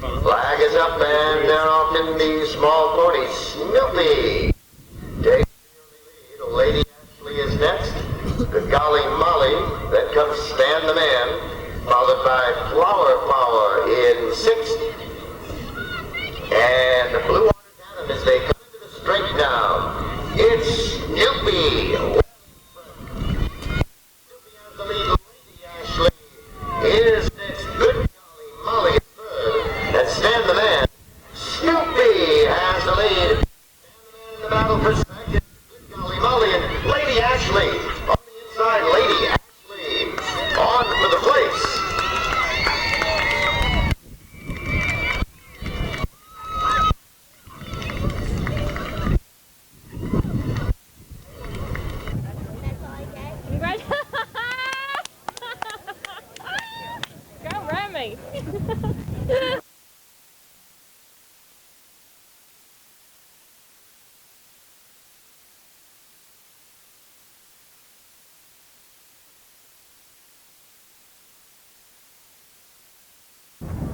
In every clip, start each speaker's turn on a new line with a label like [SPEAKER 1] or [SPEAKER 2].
[SPEAKER 1] Flag is up and they're off in the small pony. Snoopy takes the lead. Lady Ashley is next. Good golly Molly. Then comes Stan the Man, followed by Flower Power in sixth. And the Blue Water Cannon as they come into the straight down. It's Snoopy. Snoopy has the lead. Lady Ashley is next. Good golly Molly is third. And Stan the Man. Snoopy has the lead. Stan the Man in the battle for second. Good golly Molly and Lady Ashley on the inside. Lady Ashley on for the place.
[SPEAKER 2] Go Remy!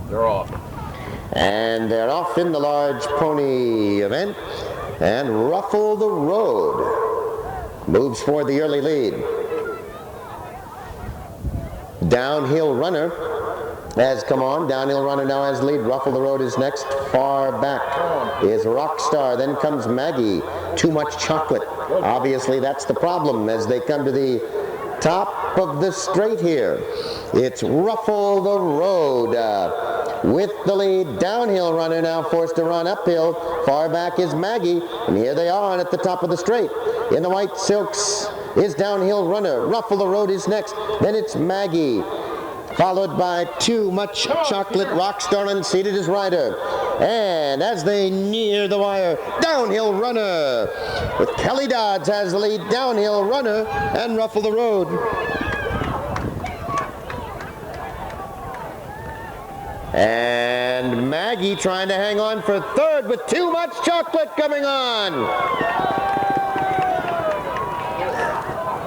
[SPEAKER 3] They're off.
[SPEAKER 1] And they're off in the large pony event. And Ruffle the Road moves for the early lead. Downhill Runner has come on. Downhill Runner now has lead. Ruffle the Road is next. Far back is Rockstar. Then comes Maggie. Too much chocolate. Obviously that's the problem as they come to the top of the straight here. It's Ruffle the Road with the lead. Downhill Runner now forced to run uphill. Far back is Maggie. And here they are at the top of the straight. In the white silks is Downhill Runner. Ruffle the Road is next. Then it's Maggie, followed by Too Much Chocolate. Rockstar unseated as rider. And as they near the wire, Downhill Runner with Kelly Dodds has the lead. Downhill Runner and Ruffle the Road. And Maggie trying to hang on for third with Too Much Chocolate coming on.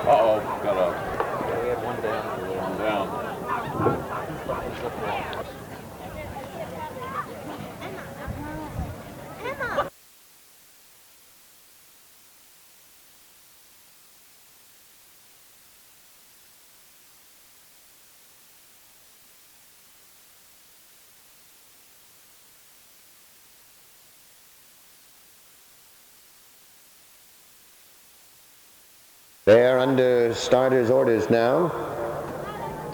[SPEAKER 3] Uh-oh, got a... We had one down. One down.
[SPEAKER 1] They're under starters' orders now.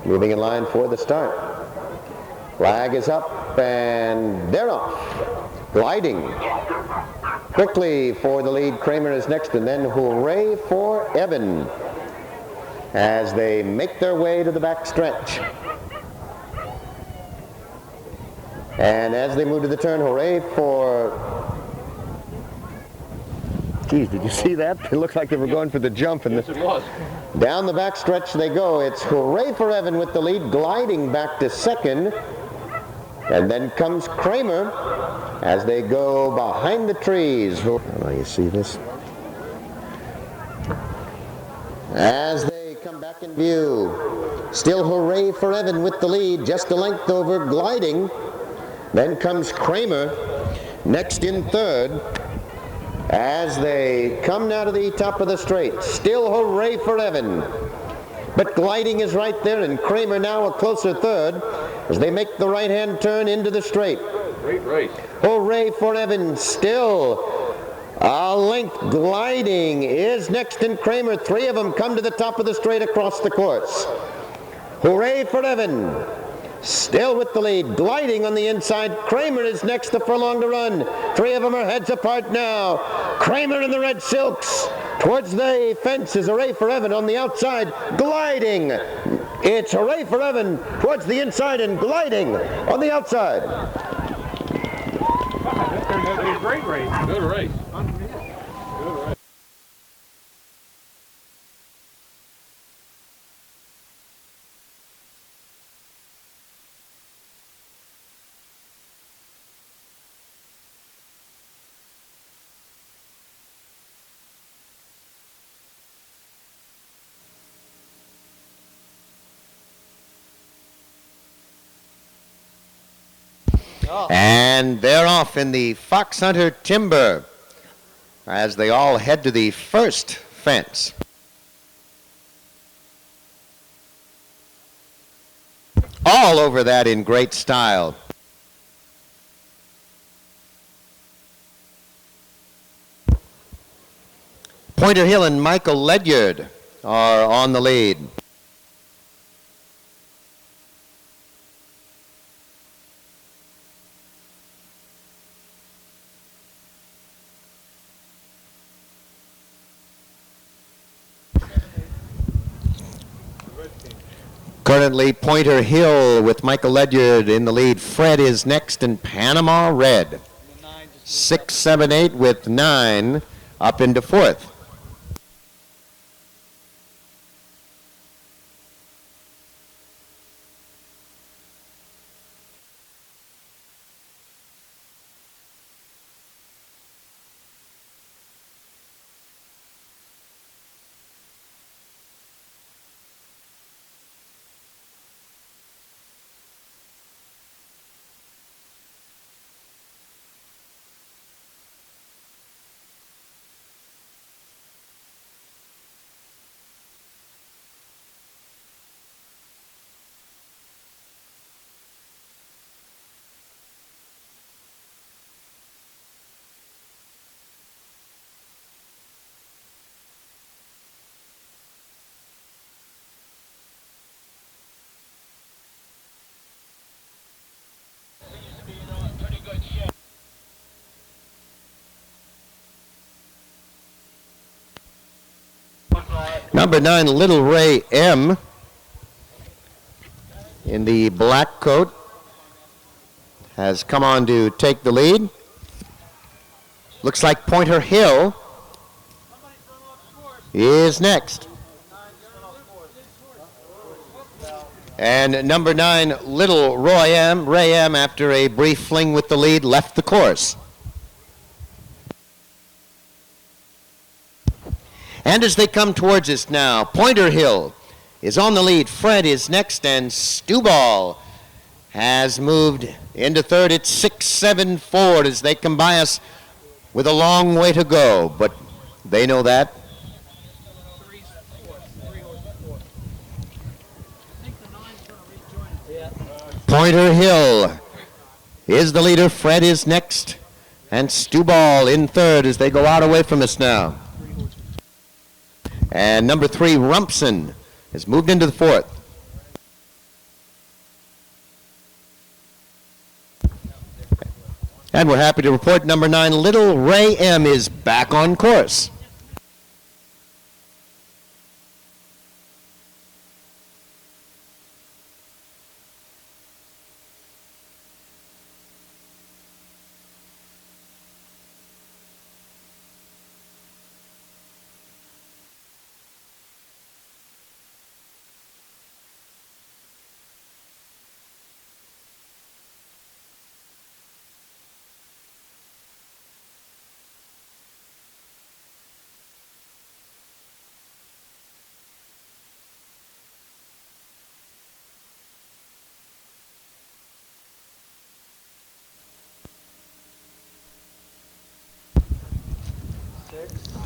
[SPEAKER 1] Moving in line for the start. Flag is up and they're off. Gliding. Quickly for the lead. Kramer is next, and then hooray for Evan as they make their way to the back stretch. And as they move to the turn, hooray for... Geez, did you see that? It looked like they were going for the jump.
[SPEAKER 3] Yes, it was.
[SPEAKER 1] Down the back stretch they go. It's hooray for Evan with the lead, gliding back to second. And then comes Kramer as they go behind the trees. Oh, you see this? As they come back in view, still hooray for Evan with the lead, just a length over, gliding. Then comes Kramer, next in third. As they come now to the top of the straight, still hooray for Evan. But gliding is right there, and Kramer now a closer third as they make the right-hand turn into the straight.
[SPEAKER 3] Great race.
[SPEAKER 1] Hooray for Evan, still a length. Gliding is next in Kramer. Three of them come to the top of the straight across the course. Hooray for Evan. Still with the lead, gliding on the inside. Kramer is next, a furlong to run. Three of them are heads apart now. Kramer in the red silks. Towards the fence is hooray for Evan on the outside, gliding. It's hooray for Evan towards the inside and gliding on the outside.
[SPEAKER 3] Great race. Good race. Good race.
[SPEAKER 1] And they're off in the Foxhunter Timber as they all head to the first fence. All over that in great style. Pointer Hill and Michael Ledyard are on the lead. Currently, Pointer Hill with Michael Ledyard in the lead. Fred is next in Panama Red. 6, 7, 8 with 9 up into fourth. Number 9, Little Ray M. in the black coat has come on to take the lead. Looks like Pointer Hill is next. And number 9, Little Ray M, after a brief fling with the lead, left the course. And as they come towards us now, Pointer Hill is on the lead. Fred is next, and Stewball has moved into third. It's 6, 7, 4 as they come by us with a long way to go, but they know that. Pointer Hill is the leader. Fred is next, and Stewball in third as they go out away from us now. And number 3, Rumpson, has moved into the fourth. And we're happy to report number 9, Little Ray M, is back on course.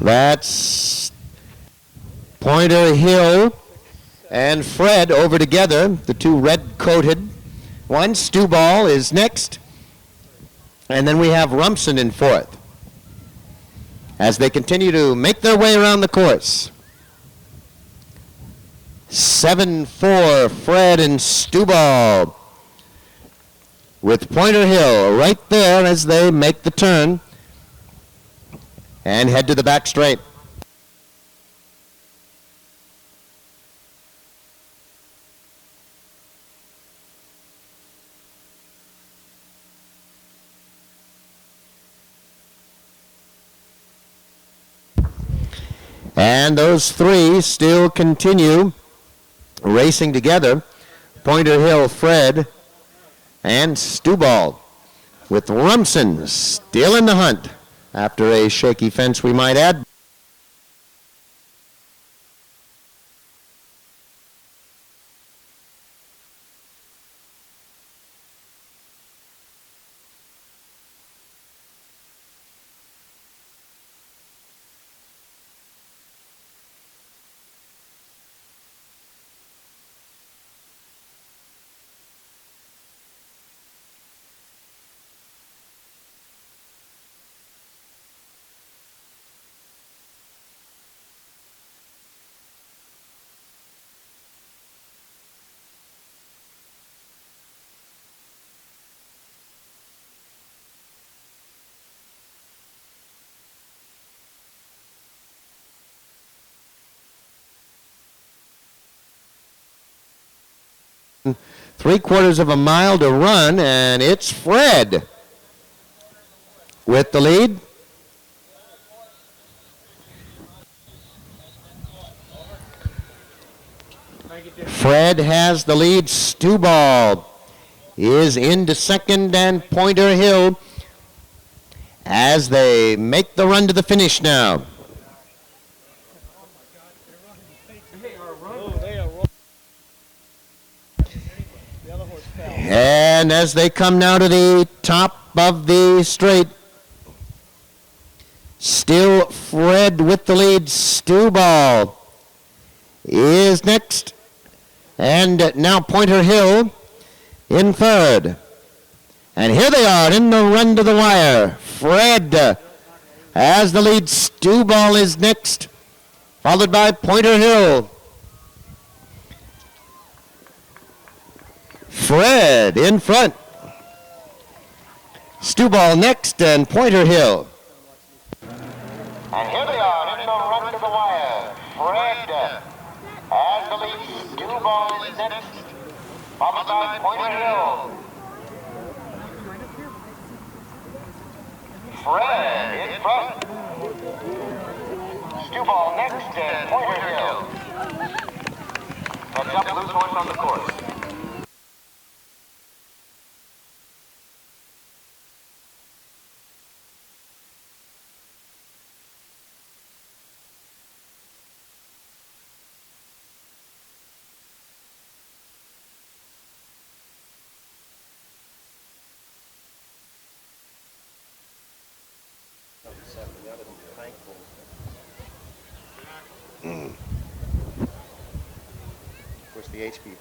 [SPEAKER 1] That's Pointer Hill and Fred over together, the two red-coated. One, Stewball is next. And then we have Rumpson in fourth as they continue to make their way around the course. 7-4, Fred and Stewball with Pointer Hill right there as they make the turn and head to the back straight. And those three still continue racing together. Pointer Hill, Fred, and Stewball, with Rumpson still in the hunt after a shaky fence, we might add. 3/4 of a mile to run, and it's Fred with the lead. Fred has the lead. Stewball is into second, and Pointer Hill as they make the run to the finish now. And as they come now to the top of the straight, still Fred with the lead. Stewball is next. And now Pointer Hill in third. And here they are in the run to the wire. Fred has the lead. Stewball is next, followed by Pointer Hill. Fred in front. Stewball next, and Pointer Hill.
[SPEAKER 4] And here they are in the run to the wire. Fred has the lead. Stewball is next, followed by Pointer Hill. Fred in front. Stewball next, and Pointer Hill. Heads up, loose horse on the course.
[SPEAKER 1] Of course, the HP.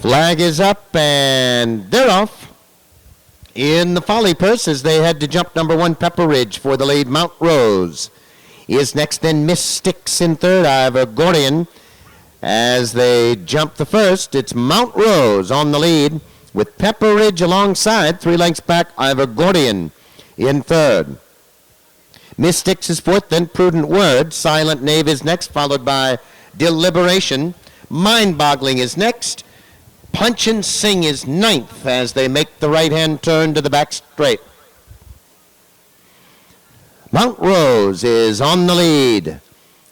[SPEAKER 1] Flag is up, and they're off in the Folly purse as they head to jump number 1, Pepper Ridge, for the lead. Mount Rose is next, then Miss Sticks in third. Ivor Gordian as they jump the first. It's Mount Rose on the lead with Pepper Ridge alongside. 3 lengths back, Ivor Gordian in third. Miss Sticks is fourth, then Prudent Word. Silent Knave is next, followed by Deliberation. Mind-Boggling is next. Punch and Sing is ninth as they make the right-hand turn to the back straight. Mount Rose is on the lead.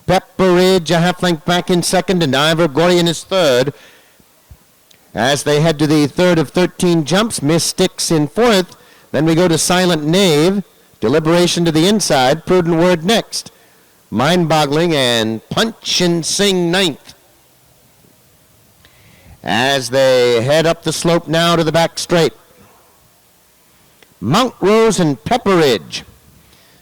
[SPEAKER 1] Pepper Ridge a half length back in second, and Ivor Gordian is third. As they head to the third of 13 jumps, Miss Sticks in fourth. Then we go to Silent Knave. Deliberation to the inside. Prudent Word next. Mind-Boggling and Punch and Sing ninth. As they head up the slope now to the back straight. Mount Rose and Pepper Ridge.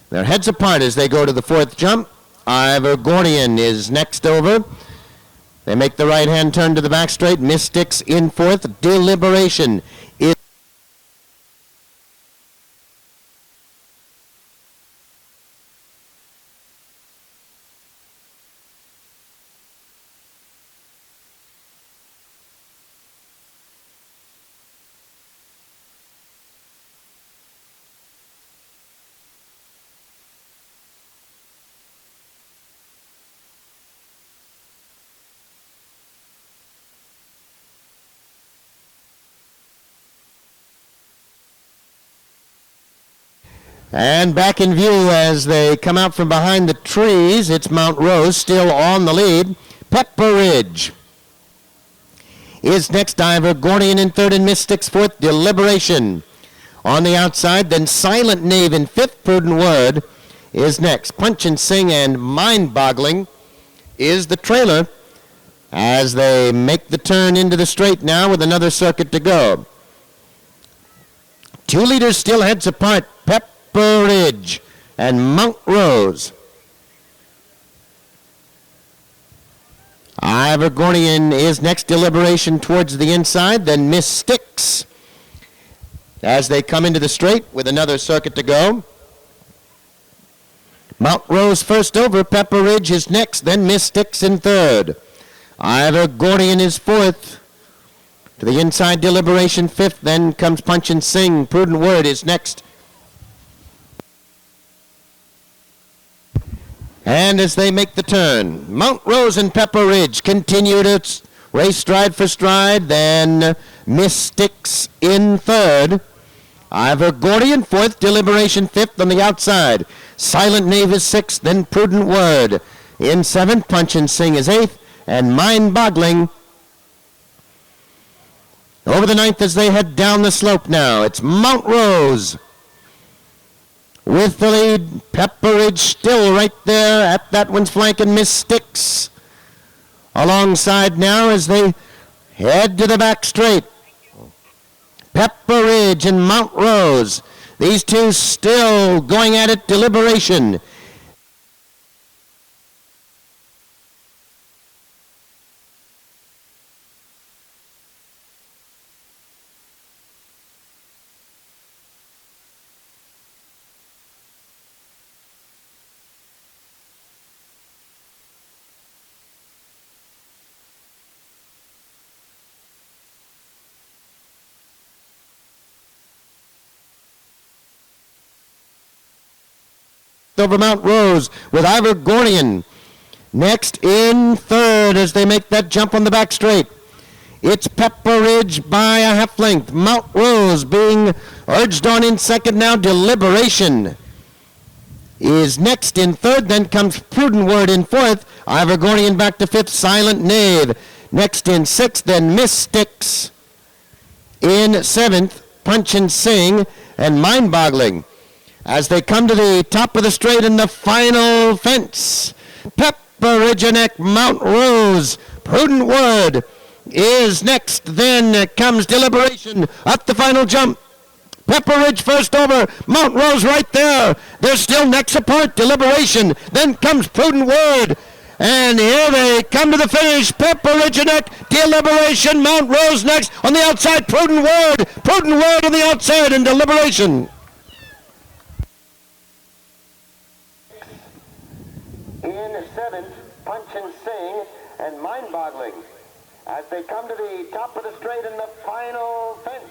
[SPEAKER 1] Their heads apart as they go to the fourth jump. Ivor Gordian is next over. They make the right-hand turn to the back straight. Miss Sticks in fourth. Deliberation is and back in view as they come out from behind the trees. It's Mount Rose still on the lead. Pepper Ridge is next. Ivor Gordian in third, and Miss Sticks fourth. Deliberation on the outside. Then Silent Knave in fifth. Prudent Word is next. Punch and Sing and Mind-Boggling is the trailer as they make the turn into the straight now with another circuit to go. 2 leaders still heads apart. Pepper Ridge and Mount Rose. Ivor Gordian is next. Deliberation towards the inside. Then Miss Sticks as they come into the straight with another circuit to go. Mount Rose first over. Pepper Ridge is next. Then Miss Sticks in third. Ivor Gordian is fourth. To the inside, Deliberation fifth. Then comes Punch and Sing. Prudent Word is next. And as they make the turn, Mount Rose and Pepper Ridge continue to race stride for stride. Then Mystics in third. Ivor Gordian fourth. Deliberation fifth on the outside. Silent Knave is sixth. Then Prudent Word in seventh. Punch and Sing is eighth. And Mind Boggling over the ninth as they head down the slope now. It's Mount Rose with the lead. Pepper Ridge still right there at that one's flank, and Mystics alongside now as they head to the back straight. Pepper Ridge and Mount Rose, these two still going at it. Deliberation. Over Mount Rose with Ivor Gordian next in third as they make that jump on the back straight. It's Pepper Ridge by a half length. Mount Rose being urged on in second now. Deliberation is next in third. Then comes Prudent Word in fourth. Ivor Gordian back to fifth. Silent Knave next in sixth. Then Mystics in seventh. Punch and Sing and Mind Boggling as they come to the top of the straight in the final fence. Pepper Ridge and Mount Rose. Prudent Word is next. Then comes Deliberation up the final jump. Pepper Ridge first over. Mount Rose right there. They're still necks apart. Deliberation. Then comes Prudent Word. And here they come to the finish. Pepper Ridge and Deliberation. Mount Rose next. On the outside, Prudent Word. Prudent Word on the outside, and Deliberation.
[SPEAKER 4] In seventh, Punch and Sing and Mind Boggling as they come to the top of the straight in the final fence.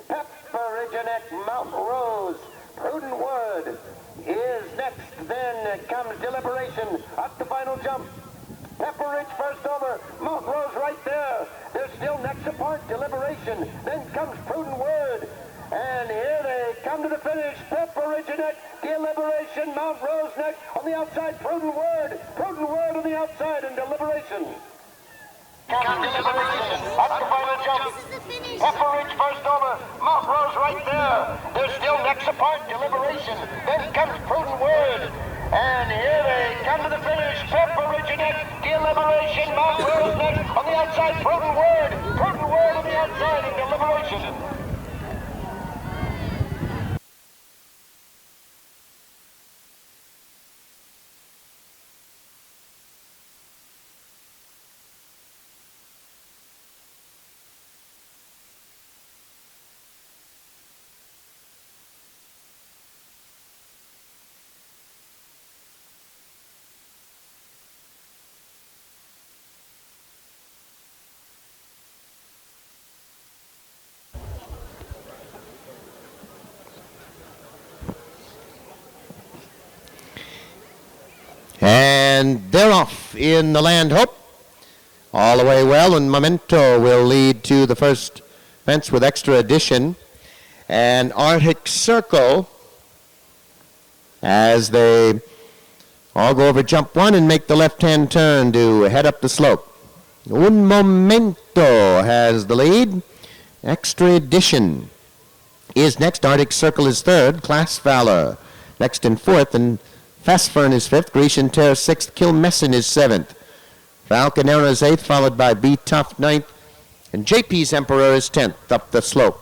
[SPEAKER 4] Pepper Ridge and Mount Rose. Prudent Word is next. Then comes Deliberation up the final jump. Pepper Ridge first over. Mount Rose right there. They're still necks apart. Deliberation. Then comes Prudent Word. And here they come to the finish. Pepper Ridge and Deliberation. Mount Rose next. On the outside, Prudent Word. Prudent Word on the outside, and Deliberation. Deliberation. Up the final jump. Pepper Ridge first over. Mount Rose right there. They're still necks apart. Deliberation. Then comes Prudent Word. And here they come to the finish. Pepper Ridge and Deliberation. Mount Rose next. On the outside, Prudent Word. Prudent Word on the outside, and Deliberation.
[SPEAKER 1] And they're off in the Landhope. All the way well, and Memento will lead to the first fence with Extra Edition. And Arctic Circle, as they all go over jump one and make the left-hand turn to head up the slope. Un Momento has the lead. Extra Edition is next. Arctic Circle is third. Class Valor next in fourth, and Fastfern is fifth. Grecian Terror sixth. Kilmessin is seventh. Falconera is eighth, followed by B Tough ninth, and JP's Emperor is 10th up the slope.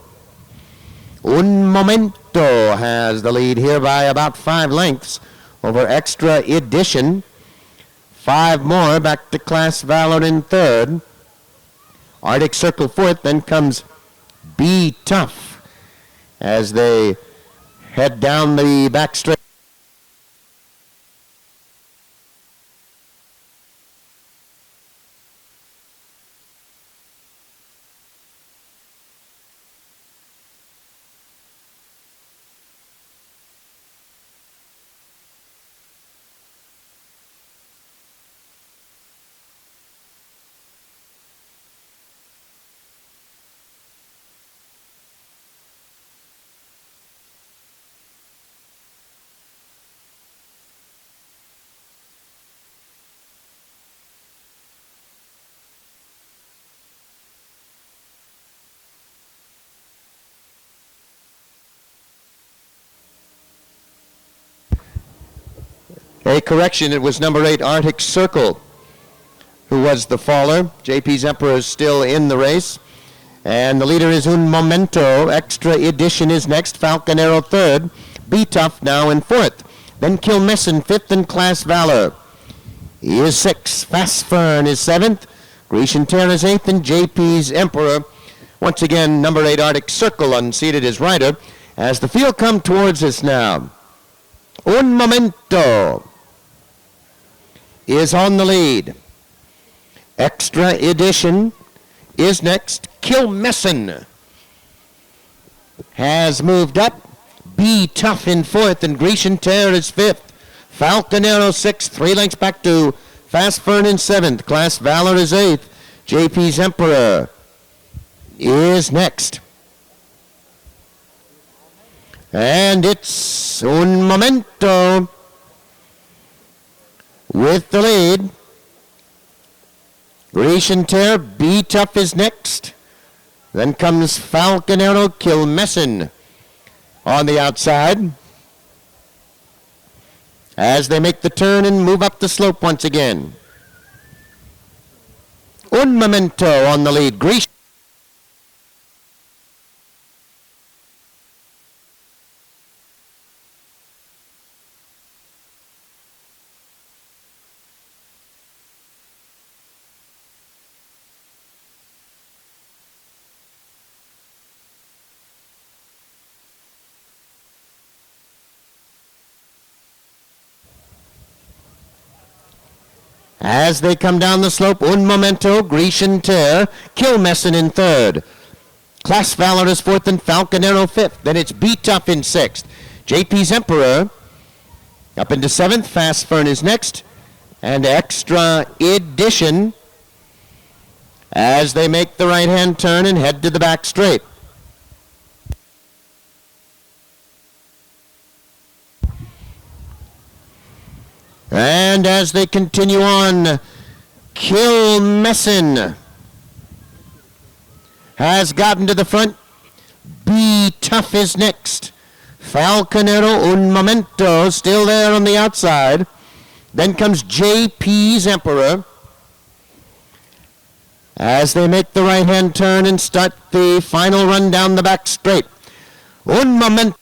[SPEAKER 1] Un Momento has the lead here by about 5 lengths over Extra Edition. 5 more back to Class Valor in third. Arctic Circle fourth, then comes B Tough as they head down the back straight. A correction, it was number 8, Arctic Circle, who was the faller. JP's Emperor is still in the race. And the leader is Un Momento. Extra Edition is next. Falconero third. Be Tough now in fourth. Then Kilmesson fifth, and Class Valor is sixth. Fast Fern is seventh. Grecian Terror is eighth, and JP's Emperor. Once again, number 8 Arctic Circle unseated as rider. As the field come towards us now, Un Momento is on the lead. Extra Edition is next. Kilmesson has moved up. Be Tough in fourth, and Grecian Terror is fifth. Falconero sixth, 3 lengths back to Fast Fern in seventh. Class Valor is eighth. JP's Emperor is next. And it's Un Momento with the lead. Grecian Terror, Be Tough is next. Then comes Falconero, Kilmesson on the outside as they make the turn and move up the slope once again. Un Momento on the lead. Grecian As they come down the slope, Un Momento, Grecian Terror, Kilmesson in third. Class Valor is fourth, and Falconero fifth. Then it's Be Tough in sixth. JP's Emperor up into seventh. Fast Fern is next. And Extra Edition as they make the right-hand turn and head to the back straight. And as they continue on, Kilmesson has gotten to the front. Be Tough is next. Falconero, Un Momento still there on the outside. Then comes JP's Emperor as they make the right-hand turn and start the final run down the back straight. Un Momento.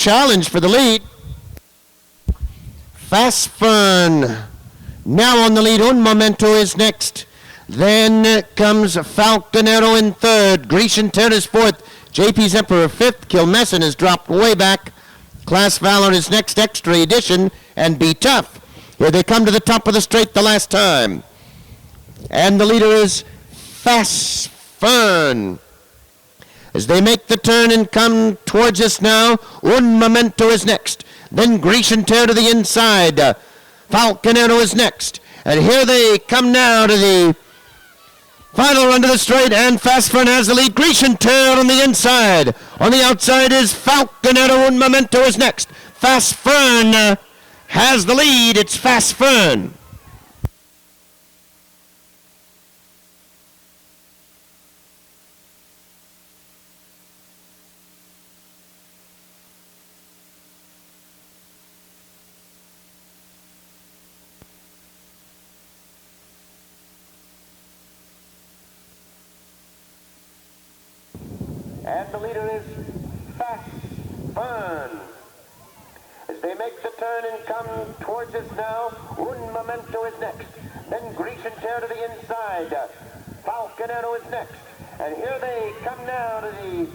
[SPEAKER 1] Challenge for the lead. Fast Fern now on the lead. Un Momento is next. Then comes Falconero in third. Grecian Terror is fourth. JP's Emperor fifth. Kilmesson has dropped way back. Class Valor is next. Extra Edition and Be Tough. Here they come to the top of the straight the last time. And the leader is Fast Fern. As they make the turn and come towards us now, Un Momento is next. Then Grecian Terror to the inside. Falconero is next. And here they come now to the final run to the straight, and Fast Fern has the lead. Grecian Terror on the inside. On the outside is Falconero. Un Momento is next. Fast Fern has the lead. It's Fast Fern.
[SPEAKER 4] And the leader is Fast Fern. As they make the turn and come towards us now, Un Momento is next. Then Grecian Terror to the inside. Falconero is next. And here they come now to the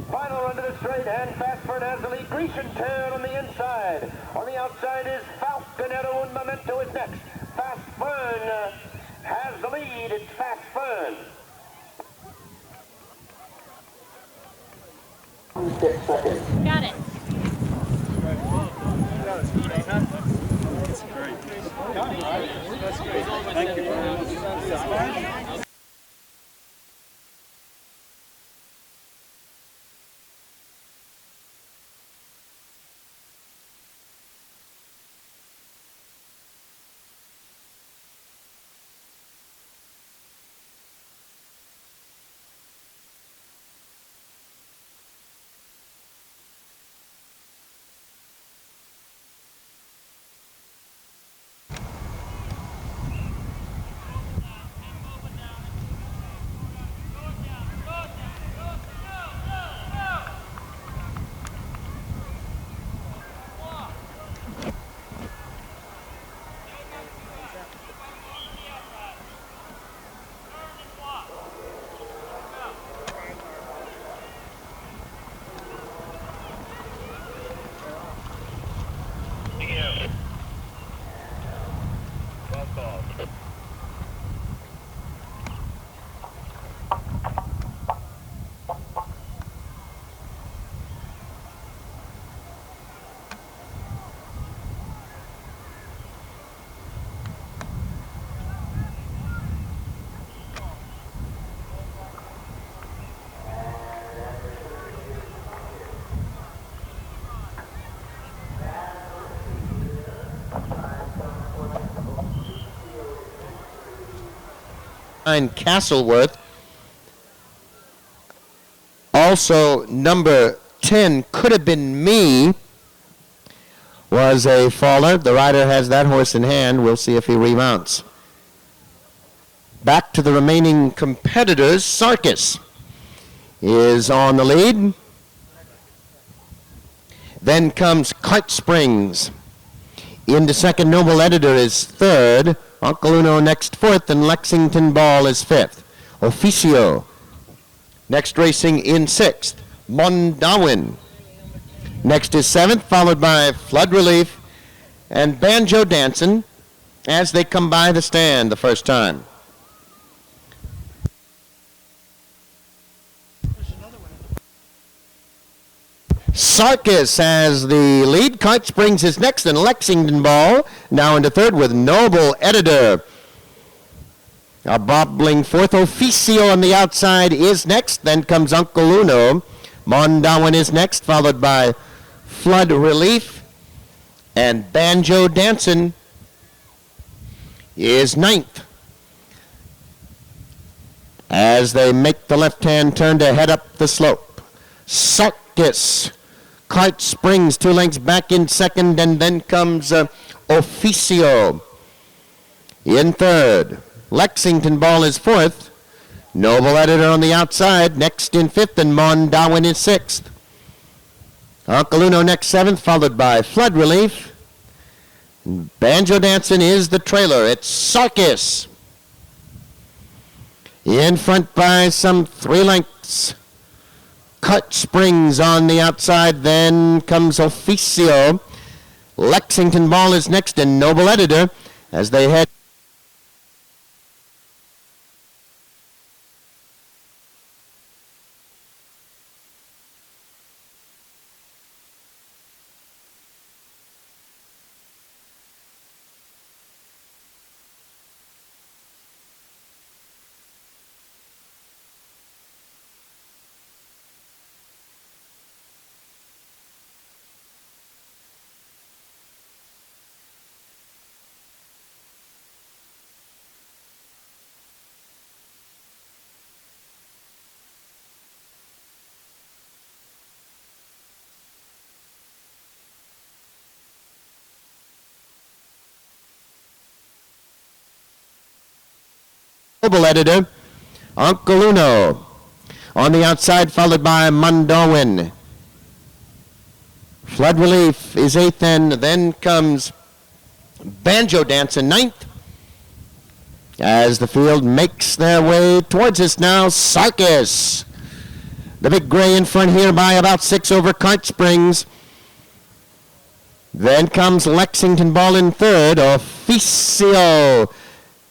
[SPEAKER 4] final run to the straight, and Fast Fern has the lead. Grecian Terror on the inside. On the outside is Falconero. Canero Un Memento is next. Fast Fern has the lead. It's Fast Fern. 6 seconds.
[SPEAKER 2] Got it.
[SPEAKER 3] Thank you.
[SPEAKER 1] Castleworth. Also, number 10, Could Have Been Me, was a faller. The rider has that horse in hand. We'll see if he remounts. Back to the remaining competitors. Sarkis is on the lead. Then comes Cart Springs. Into second, Noble Editor is third. Uncle Uno next fourth, and Lexington Ball is fifth. Officio next racing in sixth. Mondawin next is seventh, followed by Flood Relief and Banjo Dancin' as they come by the stand the first time. Sarkis has the lead. Cart Springs is next, and Lexington Ball now into third with Noble Editor. A bobbling fourth. Officio on the outside is next. Then comes Uncle Uno. Mondawin is next, followed by Flood Relief. And Banjo Dancin' is ninth. As they make the left-hand turn to head up the slope. Sarkis. Cart Springs 2 lengths back in second, and then comes Officio in third. Lexington Ball is fourth. Noble Editor on the outside, next in fifth, and Mondawin is sixth. Uncle Uno next seventh, followed by Flood Relief. Banjo Dancin' is the trailer. It's Sarkis in front by some 3 lengths. Cart Springs on the outside, then comes Officio. Lexington Ball is next, and Noble Editor as they head. Noble Editor, Uncle Uno on the outside, followed by Mondawin. Flood Relief is eighth, and then comes Banjo Dancin' ninth. As the field makes their way towards us now, Sarkis, the big gray in front here by about 6 over Cart Springs. Then comes Lexington Ball in third. Officio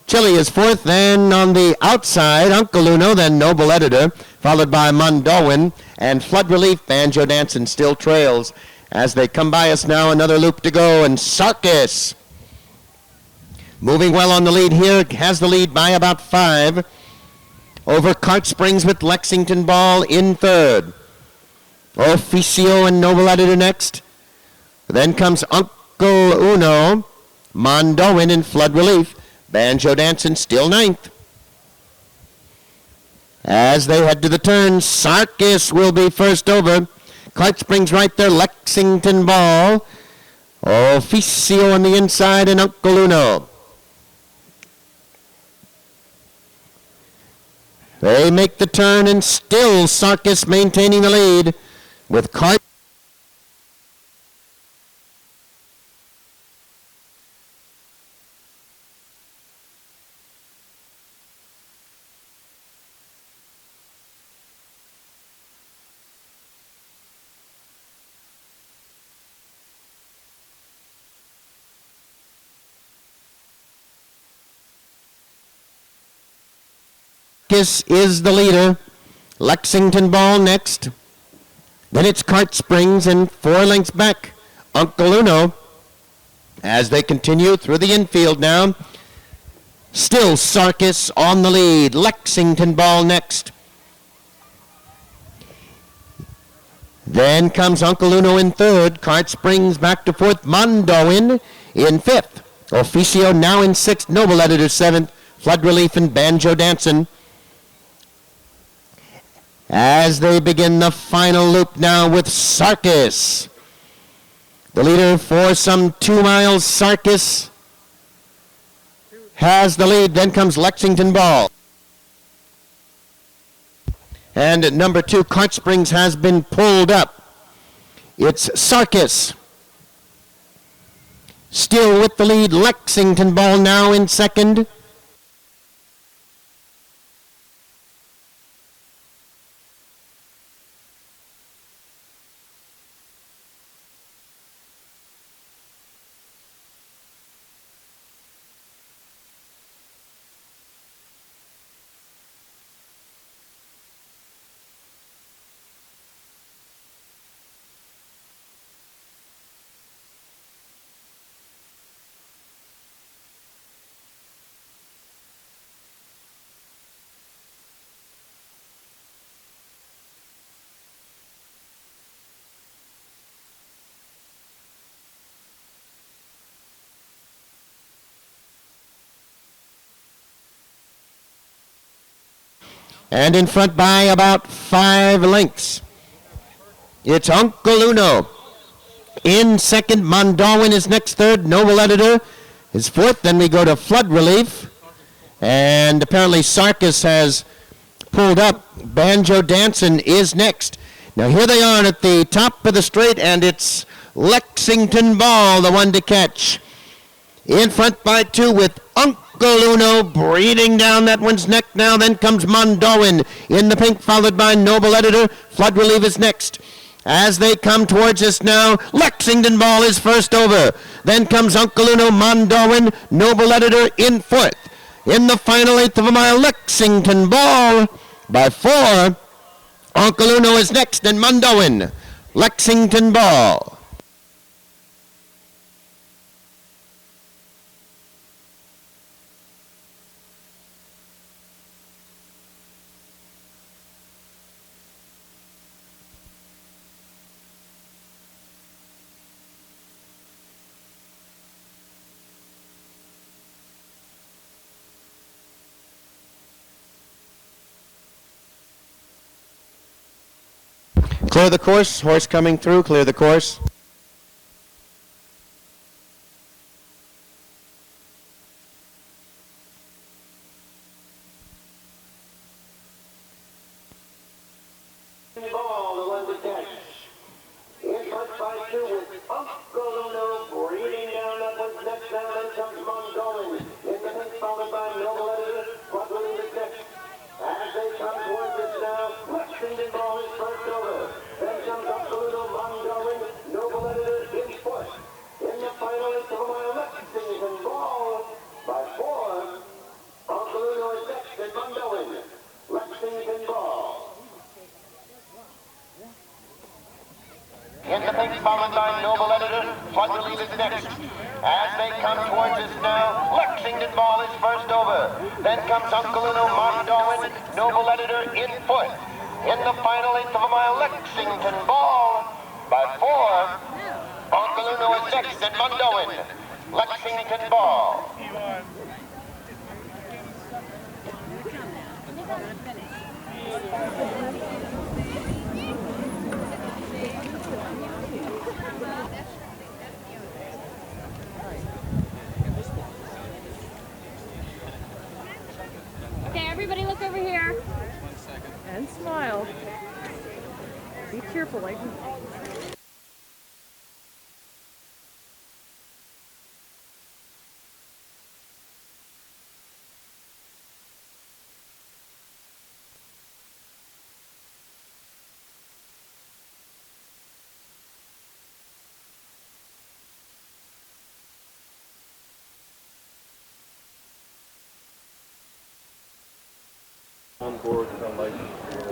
[SPEAKER 1] Chili is fourth. Then on the outside, Uncle Uno, then Noble Editor, followed by Mondawin. And Flood Relief, Banjo Dancing still trails. As they come by us now, another loop to go. And Sarkis, moving well on the lead here, has the lead by about 5. Over Cart Springs with Lexington Ball in third. Officio and Noble Editor next. Then comes Uncle Uno, Mondawin and Flood Relief. Banjo Dancing still 9th. As they head to the turn, Sarkis will be first over. Cart Springs right there, Lexington Ball. Officio on the inside and Uncle Uno. They make the turn and still Sarkis maintaining the lead with Cart. Is the leader. Lexington Ball next. Then it's Cart Springs and 4 lengths back, Uncle Uno. As they continue through the infield now. Still Sarkis on the lead. Lexington Ball next. Then comes Uncle Uno in third. Cart Springs back to fourth. Mondawin in fifth. Officio now in sixth. Noble Editor 7th. Flood Relief and Banjo Dancing. As they begin the final loop now with Sarkis. The leader for some 2 miles, Sarkis has the lead. Then comes Lexington Ball. And at number 2, Cart Springs has been pulled up. It's Sarkis. Still with the lead, Lexington Ball now in second. And in front by about 5 lengths. It's Uncle Uno. In second, Mondawin is next. Third, Noble Editor is fourth. Then we go to Flood Relief. And apparently Sarkis has pulled up. Banjo Dancing is next. Now here they are at the top of the straight, and it's Lexington Ball, the one to catch. In front by 2 with Uncle Uno breathing down that one's neck now. Then comes Mondawin in the pink, followed by Noble Editor. Flood Relief is next. As they come towards us now, Lexington Ball is first over. Then comes Uncle Uno, Mondawin, Noble Editor in fourth. In the final 1/8 of a mile, Lexington Ball by 4. Uncle Uno is next, and Mondawin. Lexington Ball. Clear the course. Horse coming through. Clear the course.
[SPEAKER 4] Ball, the one to catch. In front by 2 with Uncle Uno breathing down that one's next. Now then comes Mondawin in the pink, followed by Noble Editor. Flood Relief is next. As they come towards us now, Lexington Ball is first over. Then comes Uncle Uno, Mondawin, Noble Lexington Ball is first over. Then comes Uncle Uno, Mark Darwin, Noble Editor in foot. In the final eighth of a mile, Lexington Ball by 4. Uncle Uno is next and Mundoin. Lexington Ball.
[SPEAKER 2] Okay, everybody look over here.
[SPEAKER 5] And smile. Be cheerful, like.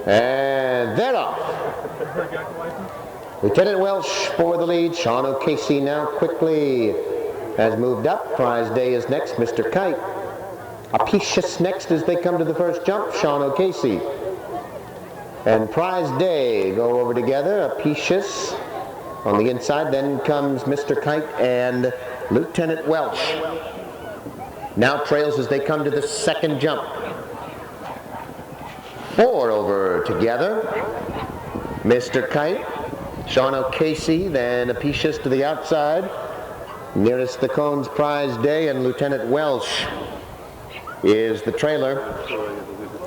[SPEAKER 1] And they're off. Lieutenant Welsh for the lead. Sean O'Casey now quickly has moved up. Prize Day is next. Mr. Kite. Apicius next as they come to the first jump. Sean O'Casey. And Prize Day go over together. Apicius on the inside. Then comes Mr. Kite and Lieutenant Welsh. Now trails as they come to the second jump. 4 over together. Mr. Kite, Sean O'Casey, then Apicius to the outside. Nearest the cones, Prize Day, and Lieutenant Welsh is the trailer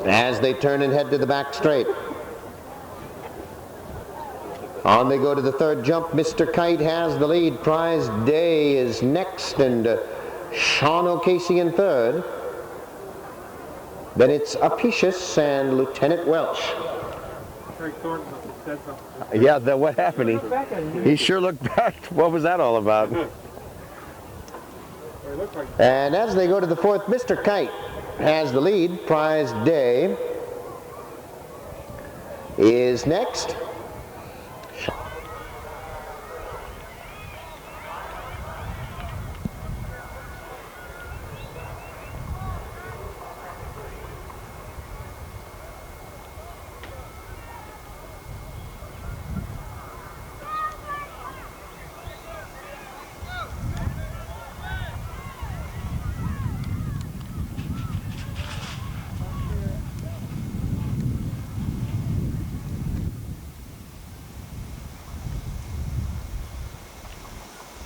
[SPEAKER 1] as they turn and head to the back straight. On they go to the third jump. Mr. Kite has the lead. Prize Day is next, and Sean O'Casey in third. Then it's Apicius and Lieutenant Welsh. Yeah, what happened? He sure looked back. What was that all about? And as they go to the fourth, Mr. Kite has the lead. Prize Day is next.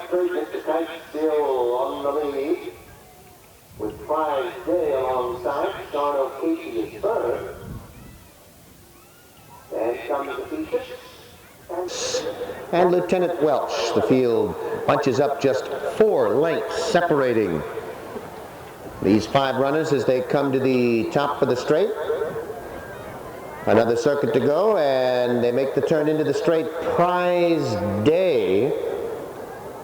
[SPEAKER 1] Mr. Kite still on the lead, with Prize Day alongside. Sean O'Casey is third. And comes Apicius. And Lieutenant Welsh. The field bunches up just 4 lengths separating these 5 runners as they come to the top of the straight. Another circuit to go, and they make the turn into the straight. Prize Day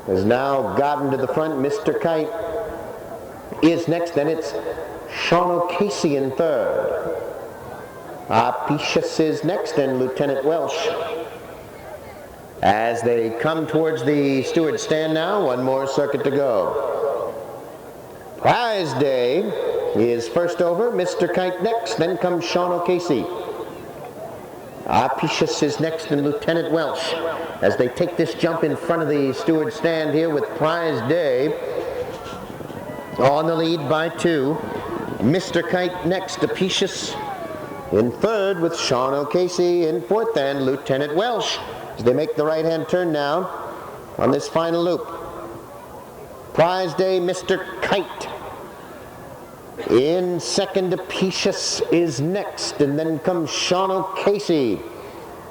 [SPEAKER 1] has now gotten to the front. Mr. Kite is next. Then it's Sean O'Casey in third. Apicius is next, and Lieutenant Welsh. As they come towards the steward stand now, one more circuit to go. Prize Day is first over. Mr. Kite next. Then comes Sean O'Casey. Apicius is next, and Lieutenant Welsh as they take this jump in front of the steward stand here with Prize Day on the lead by 2. Mr. Kite next, Apicius in third with Sean O'Casey in fourth, and Lieutenant Welsh as they make the right-hand turn now on this final loop. Prize Day, Mr. Kite in second. Apicius is next, and then comes Sean O'Casey,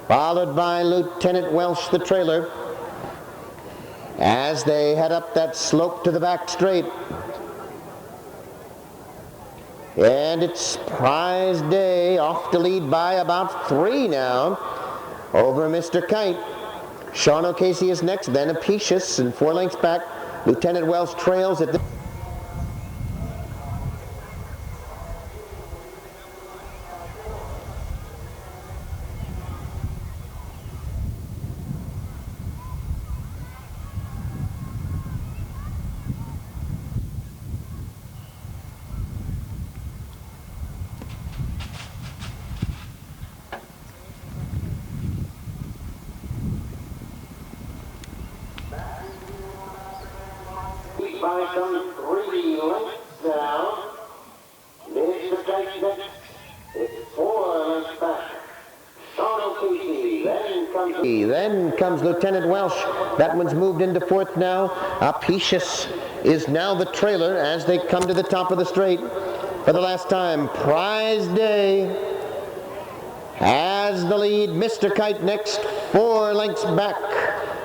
[SPEAKER 1] followed by Lieutenant Welsh, the trailer, as they head up that slope to the back straight. And it's Prize Day off to lead by about 3 now over Mr. Kite. Sean O'Casey is next, then Apicius, and 4 lengths back. Lieutenant Welsh trails at the Folly. Then comes Lieutenant Welsh. That one's moved into fourth now. Apicius is now the trailer as they come to the top of the straight. For the last time, Prize Day has the lead. Mr. Kite next, 4 lengths back.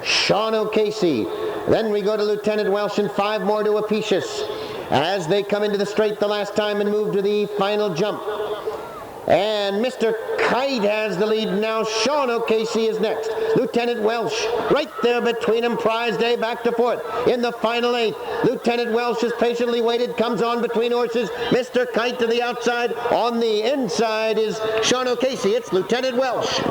[SPEAKER 1] Sean O'Casey. Then we go to Lieutenant Welsh and 5 more to Apicius as they come into the straight the last time and move to the final jump. And Mr. Kite has the lead now. Sean O'Casey is next. Lieutenant Welsh right there between them. Prize Day back to fourth. In the final 8th, Lieutenant Welsh has patiently waited, comes on between horses. Mr. Kite to the outside. On the inside is Sean O'Casey. It's Lieutenant Welsh.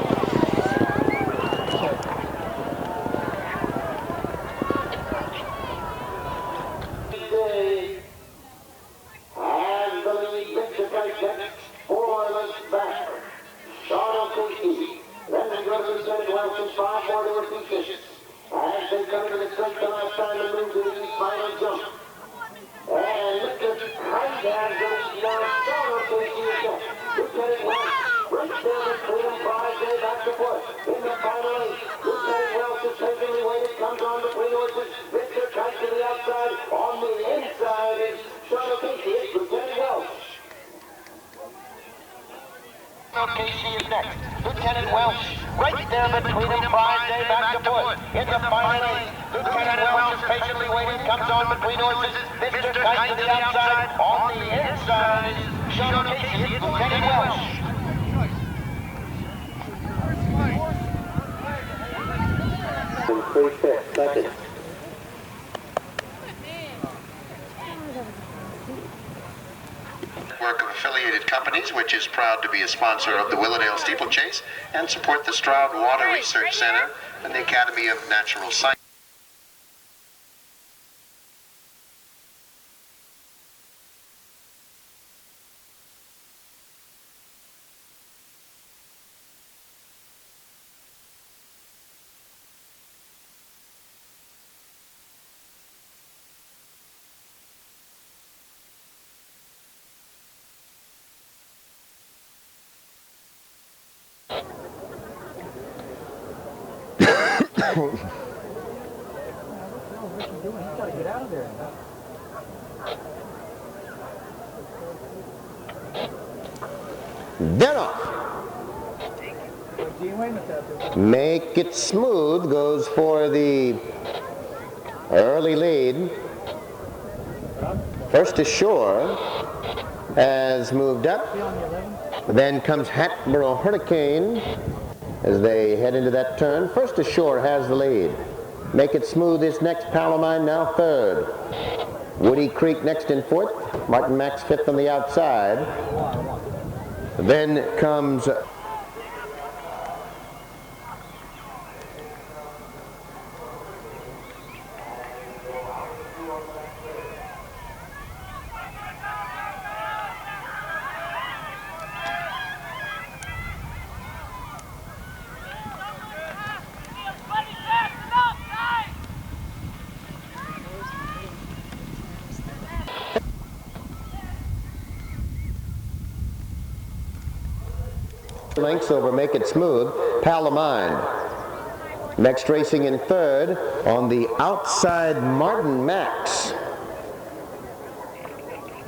[SPEAKER 4] Casey is next. Lieutenant Welsh, right there between them. Prize Day back to fourth. In the final 8, Lieutenant Welsh is patiently waiting, comes on between horses. Mr. Kite to the outside. On the inside is Sean Casey. It's Lieutenant Welsh. In 3/5 seconds.
[SPEAKER 1] Network of affiliated companies, which is proud to be a sponsor of the Willowdale Steeplechase and support the Stroud Water Research Center and the Academy of Natural Science. They're off. Make It Smooth goes for the early lead. First Ashore has moved up. Then comes Hatboro Hurricane as they head into that turn. First Ashore has the lead. Make It Smooth is next. Palomine now third. Woody Creek next in fourth. Martin Max fifth on the outside. Then comes lengths over Make It Smooth, Palomine. Next racing in third on the outside, Martin Max.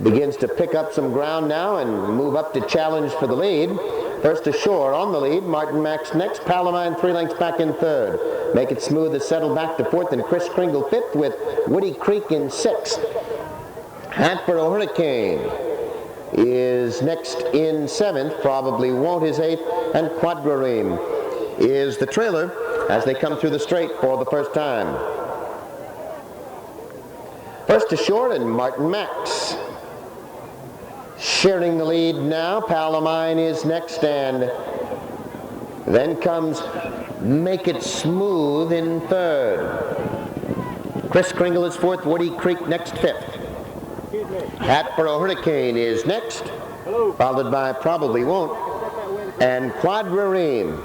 [SPEAKER 1] Begins to pick up some ground now and move up to challenge for the lead. First Ashore on the lead, Martin Max next, Palomine 3 lengths back in third. Make It Smooth is settled back to fourth and Chris Kringle fifth with Woody Creek in sixth. Hatboro Hurricane is next in seventh, probably won't his eighth, and Quadrareem is the trailer as they come through the straight for the first time. First Ashore and Martin Max. Sharing the lead now, Palomine is next, and then comes Make It Smooth in third. Chris Kringle is fourth, Woody Creek next fifth. Hatboro Hurricane is next, followed by Probably Won't, and Quadrareem.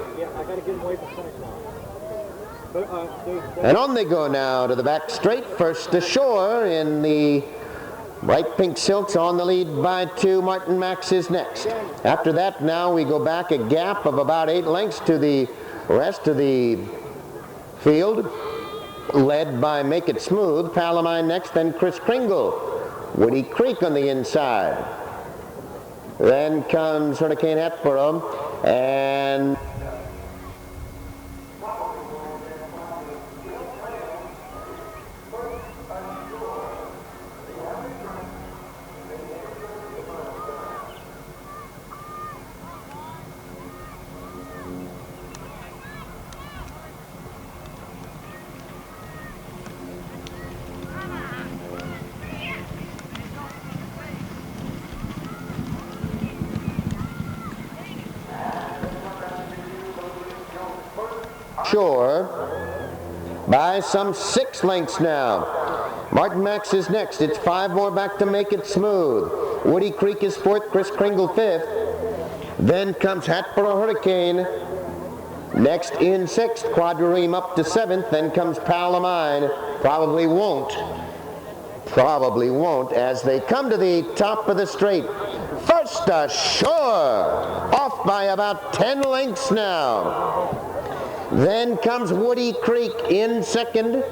[SPEAKER 1] And on they go now to the back straight. First Ashore in the bright pink silks on the lead by 2. Martin Max is next. After that, now we go back a gap of about 8 lengths to the Rest of the field led by Make It Smooth, Palomine next, then Kris Kringle. Woody Creek on the inside. Then comes Hurricane Hatboro and Shore by some 6 lengths now. Martin Max is next. It's 5 more back to Make It Smooth. Woody Creek is 4th, Kris Kringle 5th. Then comes Hatboro Hurricane. Next in 6th, Quadrireme up to 7th. Then comes Palomine. Probably won't as they come to the top of the straight. First Ashore, off by about 10 lengths now. Then comes Woody Creek in 2nd.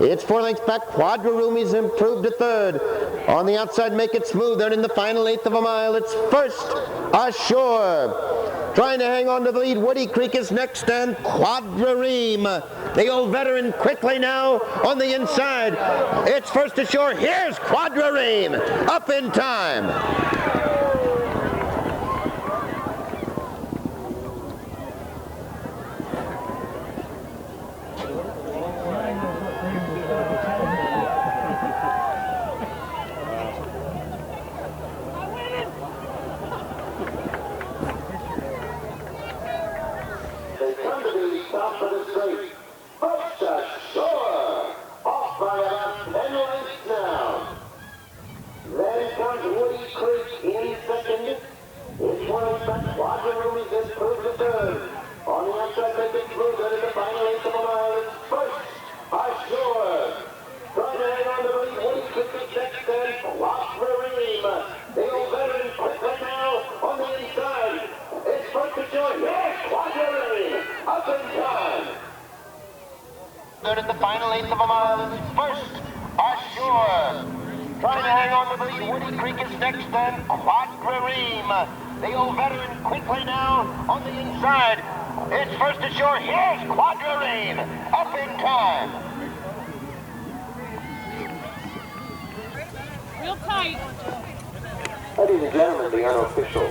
[SPEAKER 1] It's 4 lengths back. Quadrireme's improved to 3rd. On the outside, Make It Smooth. Then in the final 1/8 of a mile, it's First Ashore. Trying to hang on to the lead. Woody Creek is next, and Quadrireme, the old veteran, quickly now on the inside. It's First Ashore. Here's Quadrireme up in time. In the final 1/8 of a mile, it's First Ashore. Trying to hang on to the lead. Woody Creek is next, then Quadrireme, the old veteran, quickly now on the inside. It's First Ashore. Here's Quadrireme up in time.
[SPEAKER 2] Real tight.
[SPEAKER 4] Ladies and gentlemen, the unofficial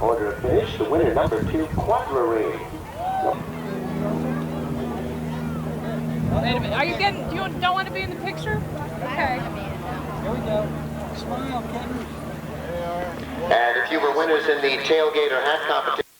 [SPEAKER 4] order of finish. The winner, number 2, Quadrireme.
[SPEAKER 2] Wait a minute. Are you getting? Don't want to be in the picture? Okay.
[SPEAKER 3] Here we go. Smile, Kevin.
[SPEAKER 1] And if you were winners in the tailgate or hat competition,